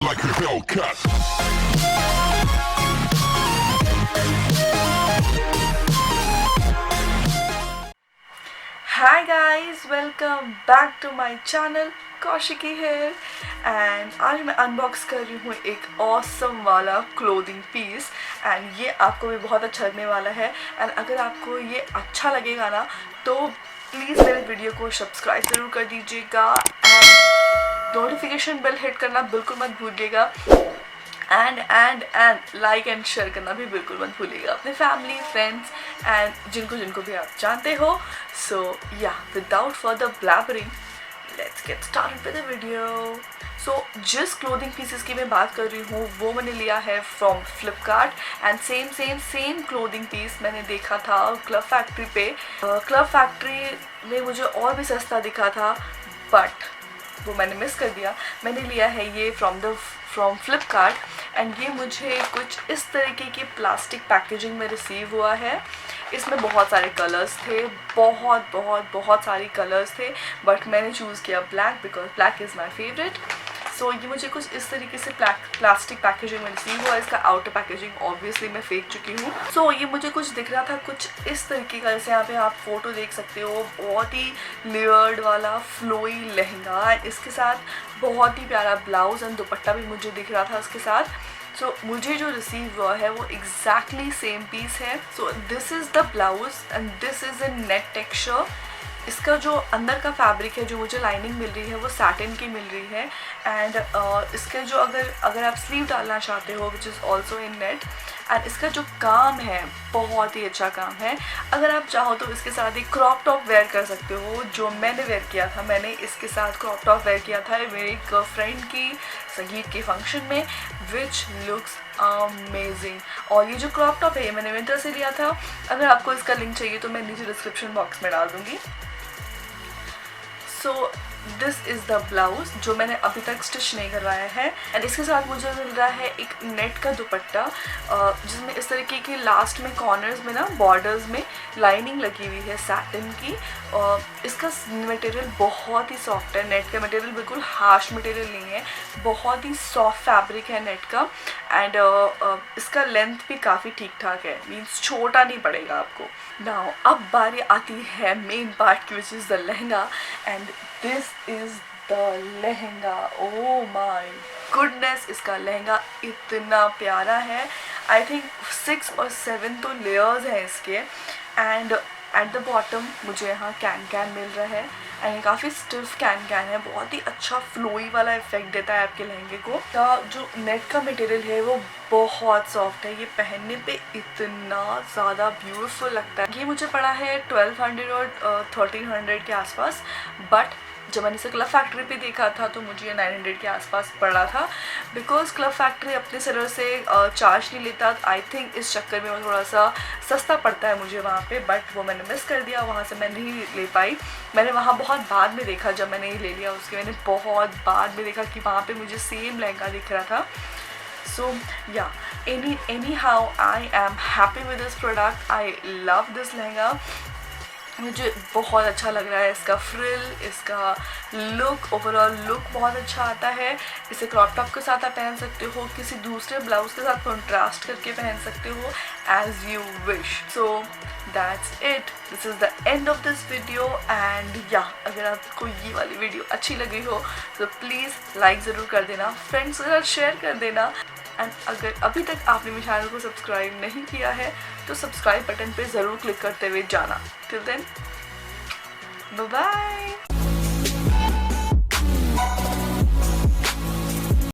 like a Hellcat. Hi guys, welcome back to my channel Kaushiki here and आज मैं unbox कर रही हूँ एक awesome वाला क्लोथिंग पीस एंड ये आपको भी बहुत अच्छा लगने वाला है। एंड अगर आपको ये अच्छा लगेगा ना तो प्लीज़ मेरे वीडियो को सब्सक्राइब ज़रूर कर दीजिएगा एंड नोटिफिकेशन बेल हिट करना बिल्कुल मत भूलिएगा एंड लाइक एंड शेयर करना भी बिल्कुल मत भूलिएगा अपने फैमिली फ्रेंड्स एंड जिनको भी आप जानते हो। So yeah without further blabbering let's get started with the video. So जिस क्लोथिंग पीसेस की मैं बात कर रही हूँ वो मैंने लिया है from Flipkart and same clothing piece मैंने देखा था क्लब फैक्ट्री पे। क्लब फैक्ट्री में मुझे और भी सस्ता दिखा था बट वो मैंने मिस कर दिया। मैंने लिया है ये फ्रॉम फ्लिपकार्ट एंड ये मुझे कुछ इस तरीके की प्लास्टिक पैकेजिंग में रिसीव हुआ है। इसमें बहुत सारे कलर्स थे, बहुत सारे कलर्स थे बट मैंने चूज़ किया black because black is my favourite. So ये मुझे कुछ इस तरीके से प्लास्टिक पैकेजिंग में रिसीव हुआ। इसका आउटर पैकेजिंग ऑब्वियसली मैं फेंक चुकी हूँ। सो ये मुझे कुछ दिख रहा था कुछ इस तरीके का, जैसे यहाँ पे आप फोटो देख सकते हो, बहुत ही लेयर्ड वाला फ्लोई लहंगा। इसके साथ बहुत ही प्यारा ब्लाउज एंड दुपट्टा भी मुझे दिख रहा था इसके साथ। सो मुझे जो रिसीव हुआ है वो एग्जैक्टली सेम पीस है। So this is the blouse and this is in net texture. इसका जो अंदर का फैब्रिक है जो मुझे लाइनिंग मिल रही है वो सैटिन की मिल रही है एंड इसके जो अगर आप स्लीव डालना चाहते हो which is also in net and इसका जो काम है बहुत ही अच्छा काम है। अगर आप चाहो तो इसके साथ एक क्रॉप टॉप वेयर कर सकते हो जो मैंने वेयर किया था। मैंने इसके साथ क्रॉप टॉप वेयर किया था मेरी एक फ्रेंड की संगीत के फंक्शन में विच लुक्स अमेजिंग। और ये जो क्रॉप टॉप है ये मैंने विंटर से लिया था। अगर आपको इसका लिंक चाहिए तो मैं नीचे डिस्क्रिप्शन बॉक्स में डाल दूँगी। So this is the blouse जो मैंने अभी तक स्टिच नहीं करवाया है एंड इसके साथ मुझे मिल रहा है एक नेट का दुपट्टा जिसमें इस तरीके की लास्ट में कॉर्नर्स में ना बॉर्डर्स में लाइनिंग लगी हुई है सैटिन की। इसका मटेरियल बहुत ही सॉफ्ट है। नेट का मटेरियल बिल्कुल हार्श मटेरियल नहीं है, बहुत ही सॉफ्ट फैब्रिक है नेट का एंड इसका लेंथ भी काफ़ी ठीक ठाक है, मीन्स छोटा नहीं पड़ेगा आपको। नाउ अब बारी आती है मेन पार्ट की which is the lehenga and this is the lehenga. Oh my goodness, इसका लहंगा इतना प्यारा है। आई थिंक 6 और 7 तो लेयर्स हैं इसके एंड एट द बॉटम मुझे यहाँ कैन मिल रहा है एंड ये काफ़ी स्टिफ कैन है, बहुत ही अच्छा फ्लोई वाला इफेक्ट देता है आपके लहंगे को। जो नेट का मटेरियल है वो बहुत सॉफ्ट है, ये पहनने पे इतना ज़्यादा ब्यूटीफुल लगता है। ये मुझे पड़ा है 1200 और 1300 के आसपास बट जब मैंने इसे क्लब फैक्ट्री पे देखा था तो मुझे ये 900 के आसपास पड़ा था बिकॉज क्लब फैक्ट्री अपने सेलर से चार्ज नहीं लेता। आई थिंक इस चक्कर में वो थोड़ा सा सस्ता पड़ता है मुझे वहाँ पे बट वो मैंने मिस कर दिया, वहाँ से मैं नहीं ले पाई। मैंने वहाँ बहुत बाद में देखा, जब मैंने ये ले लिया उसके मैंने बहुत बाद में देखा कि वहाँ पे मुझे सेम लहंगा दिख रहा था। सो या anyhow I am happy with this product. I love this lehenga, मुझे बहुत अच्छा लग रहा है। इसका फ्रिल, इसका लुक, ओवरऑल लुक बहुत अच्छा आता है। इसे क्रॉप टॉप के साथ आप पहन सकते हो, किसी दूसरे ब्लाउज के साथ कॉन्ट्रास्ट करके पहन सकते हो as you wish. So that's it, this is the end of this video and या अगर आपको ये वाली वीडियो अच्छी लगी हो तो प्लीज़ लाइक ज़रूर कर देना, फ्रेंड्स के साथ शेयर कर देना एंड अगर अभी तक आपने मेरे चैनल को सब्सक्राइब नहीं किया है तो सब्सक्राइब बटन पे ज़रूर क्लिक करते हुए जाना। Till then bye bye.